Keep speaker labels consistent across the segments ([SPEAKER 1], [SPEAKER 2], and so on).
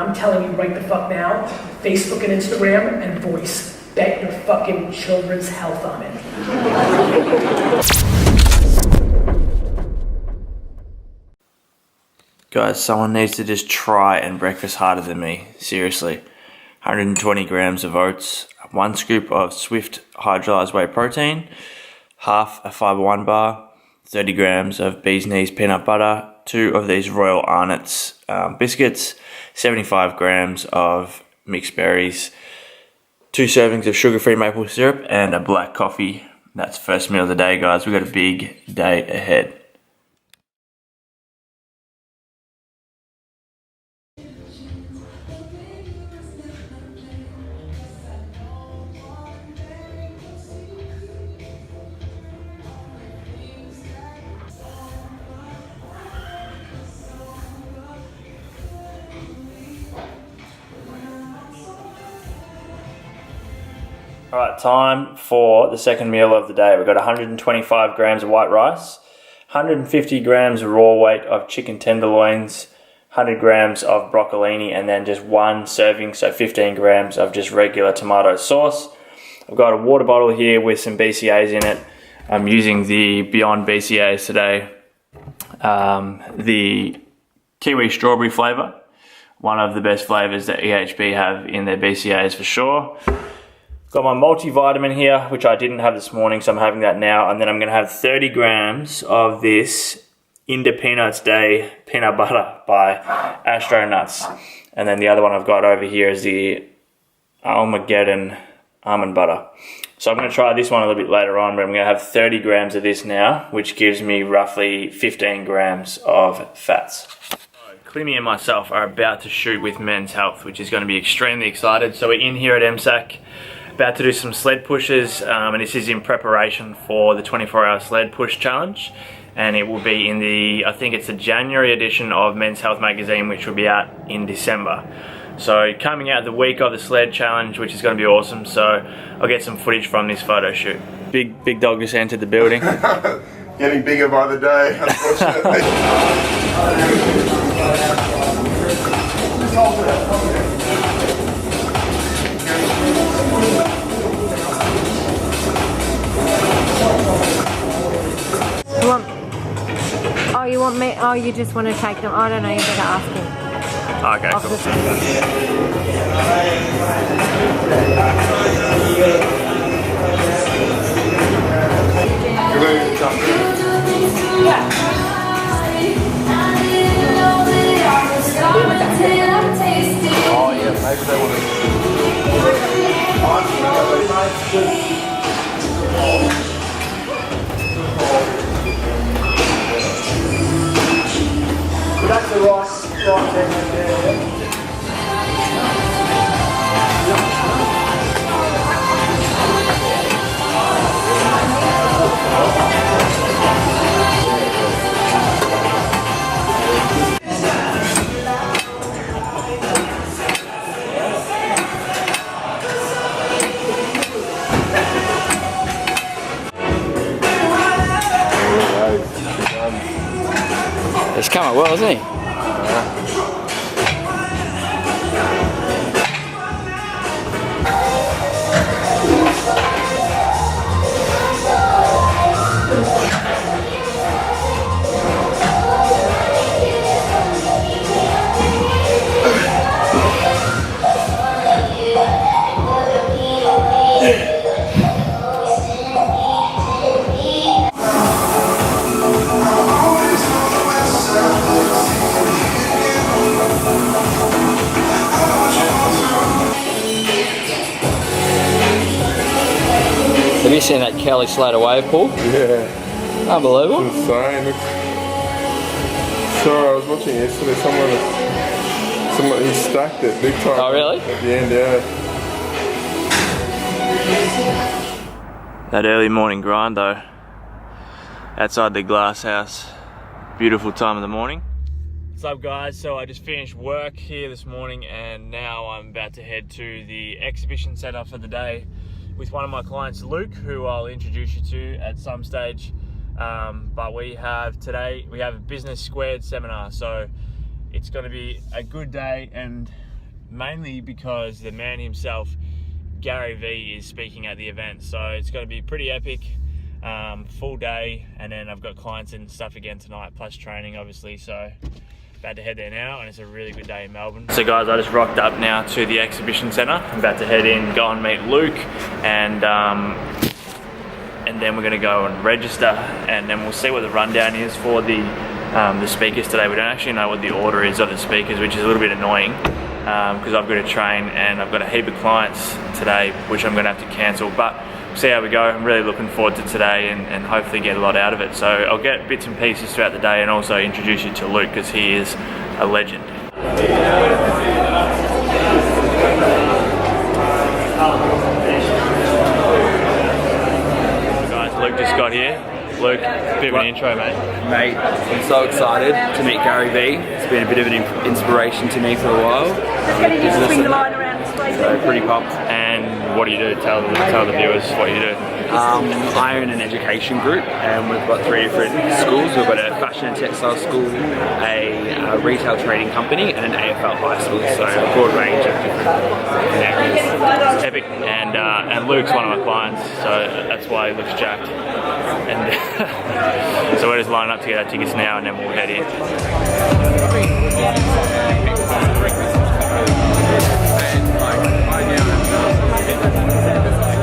[SPEAKER 1] I'm telling you right the fuck now, Facebook and Instagram and voice. Bet your fucking children's health on it.
[SPEAKER 2] Guys, someone needs to just try and breakfast harder than me. Seriously. 120 grams of oats, 1 scoop of Swift hydrolyzed whey protein, half a Fiber One bar, 30 grams of Bee's Knees peanut butter, 2 of these Royal Arnott's biscuits, 75 grams of mixed berries, 2 servings of sugar-free maple syrup, and a black coffee. That's the first meal of the day, guys. We've got a big day ahead. Alright, time for the second meal of the day. We've got 125 grams of white rice, 150 grams raw weight of chicken tenderloins, 100 grams of broccolini, and then just 1 serving, so 15 grams of just regular tomato sauce. I've got a water bottle here with some BCAAs in it. I'm using the Beyond BCAAs today. The kiwi strawberry flavour, one of the best flavours that EHB have in their BCAAs for sure. Got my multivitamin here, which I didn't have this morning, so I'm having that now. And then I'm going to have 30 grams of this Inda Peanuts Day peanut butter by Astro Nuts. And then the other one I've got over here is the Armageddon almond butter. So I'm going to try this one a little bit later on, but I'm going to have 30 grams of this now, which gives me roughly 15 grams of fats. Clemmy and myself are about to shoot with Men's Health, which is going to be extremely excited. So we're in here at MSAC. About to do some sled pushes, and this is in preparation for the 24-hour sled push challenge, and it will be in the, I think it's the January edition of Men's Health magazine, which will be out in December. So coming out the week of the sled challenge, which is going to be awesome. So I'll get some footage from this photo shoot. Big dog just entered the building.
[SPEAKER 3] Getting bigger by the day, unfortunately.
[SPEAKER 4] You want me? Oh, you just want to take them? I don't know, you better ask him.
[SPEAKER 2] Okay, cool.
[SPEAKER 3] Oh yeah, maybe they want to...
[SPEAKER 1] That's the right technique there.
[SPEAKER 2] It's coming well, isn't he? Have you seen that Kelly Slater wave pool?
[SPEAKER 3] Yeah.
[SPEAKER 2] Unbelievable.
[SPEAKER 3] It's insane. Sorry, I was watching yesterday, someone he stacked it big time.
[SPEAKER 2] Oh really?
[SPEAKER 3] At the end, yeah.
[SPEAKER 2] That early morning grind though, outside the glass house. Beautiful time of the morning. What's up guys? So I just finished work here this morning and now I'm about to head to the exhibition center for the day with one of my clients, Luke, who I'll introduce you to at some stage. But we have a business squared seminar, so it's going to be a good day and mainly because the man himself, GaryVee, is speaking at the event. So it's going to be pretty epic, full day, and then I've got clients and stuff again tonight, plus training obviously, so about to head there now, and it's a really good day in Melbourne. So guys, I just rocked up now to the exhibition centre. I'm about to head in, go and meet Luke, and then we're going to go and register, and then we'll see what the rundown is for the speakers today. We don't actually know what the order is of the speakers, which is a little bit annoying, because I've got to train and I've got a heap of clients today, which I'm going to have to cancel, but we'll see how we go. I'm really looking forward to today and hopefully get a lot out of it. So I'll get bits and pieces throughout the day and also introduce you to Luke, because he is a legend. Guys, Luke just got here. Luke, bit of an intro, mate.
[SPEAKER 5] Mate, I'm so excited to meet GaryVee. It's been a bit of an inspiration to me for a while. So pretty pumped.
[SPEAKER 2] And what do you do? Tell the viewers what you do.
[SPEAKER 5] I own an education group, and we've got 3 different schools. We've got a fashion and textile school, a retail training company, and an AFL high school. So a broad range of different areas.
[SPEAKER 2] Epic. And Luke's one of my clients, so that's why he looks jacked. And so we're just lining up to get our tickets now, and then we'll head in.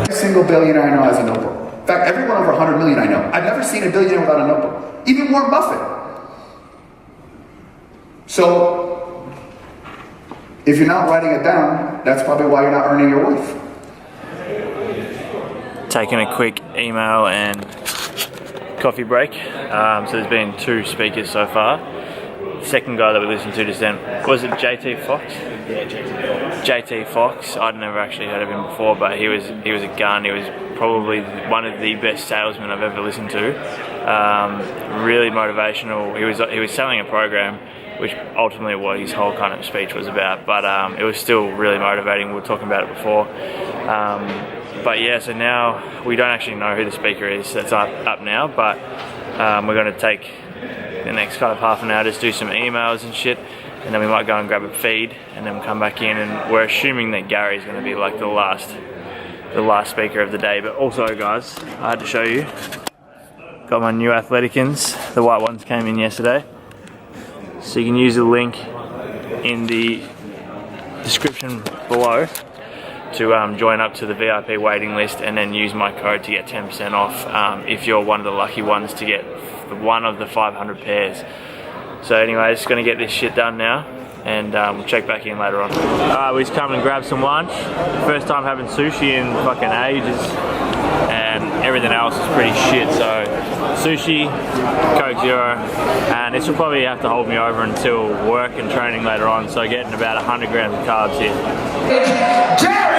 [SPEAKER 6] Every single billionaire I know has a notebook. In fact, everyone over 100 million I know. I've never seen a billionaire without a notebook. Even Warren Buffett. So, if you're not writing it down, that's probably why you're not earning your worth.
[SPEAKER 2] Taking a quick email and coffee break. So there's been 2 speakers so far. Second guy that we listened to just then, was it JT Fox?
[SPEAKER 5] Yeah,
[SPEAKER 2] JT Fox. I'd never actually heard of him before, but he was a gun. He was probably one of the best salesmen I've ever listened to. Really motivational. He was selling a program, which ultimately what his whole kind of speech was about, but it was still really motivating. We were talking about it before. But yeah, so now we don't actually know who the speaker is that's up now, but we're going to take the next kind of half an hour, just do some emails and shit, and then we might go and grab a feed, and then come back in, and we're assuming that Gary's going to be like the last speaker of the day. But also, guys, I had to show you, got my new Athleticans. The white ones came in yesterday, so you can use the link in the description below to join up to the VIP waiting list, and then use my code to get 10% off if you're one of the lucky ones to get one of the 500 pairs. So anyway, just going to get this shit done now, and we'll check back in later on. We just come and grab some lunch. First time having sushi in fucking ages, and everything else is pretty shit. So sushi, Coke Zero, and this will probably have to hold me over until work and training later on, so getting about 100 grams of carbs here.
[SPEAKER 7] Gary!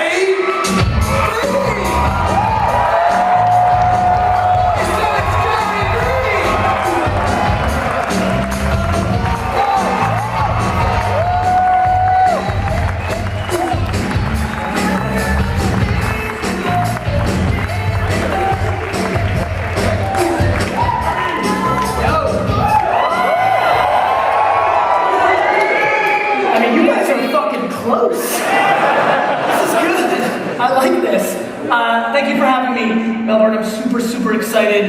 [SPEAKER 1] Thank you for having me, Melbourne. I'm super excited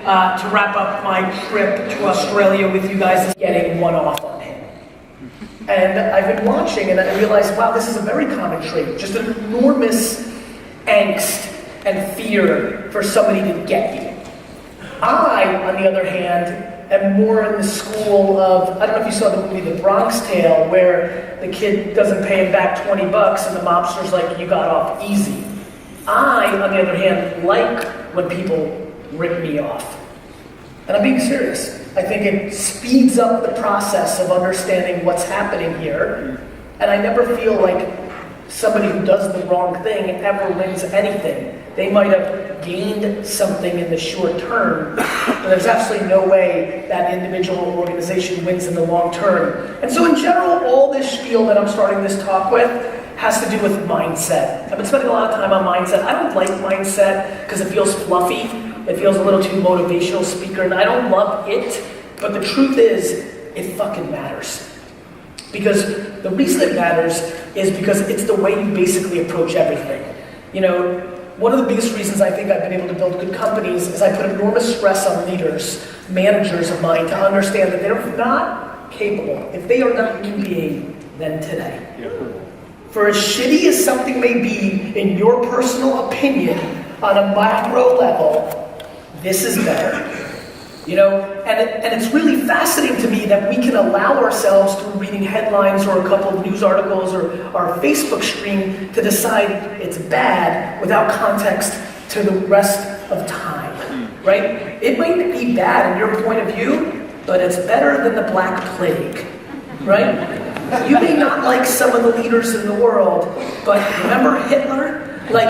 [SPEAKER 1] to wrap up my trip to Australia with you guys, getting one off on him. And I've been watching, and I realized, wow, this is a very common trait. Just an enormous angst and fear for somebody to get you. I, on the other hand, am more in the school of, I don't know if you saw the movie The Bronx Tale, where the kid doesn't pay him back $20 and the mobster's like, you got off easy. I, on the other hand, like when people rip me off. And I'm being serious. I think it speeds up the process of understanding what's happening here. And I never feel like somebody who does the wrong thing ever wins anything. They might have gained something in the short term, but there's absolutely no way that individual or organization wins in the long term. And so in general, all this spiel that I'm starting this talk with has to do with mindset. I've been spending a lot of time on mindset. I don't like mindset because it feels fluffy. It feels a little too motivational speaker, and I don't love it. But the truth is, it fucking matters. Because the reason it matters is because it's the way you basically approach everything. You know, one of the biggest reasons I think I've been able to build good companies is I put enormous stress on leaders, managers of mine, to understand that they're not capable, if they are not a human being, then today. For as shitty as something may be in your personal opinion on a macro level, this is better. You know, and it's really fascinating to me that we can allow ourselves through reading headlines or a couple of news articles or our Facebook stream to decide it's bad without context to the rest of time, right? It might be bad in your point of view, but it's better than the Black Plague, right? You may not like some of the leaders in the world, but remember Hitler? Like,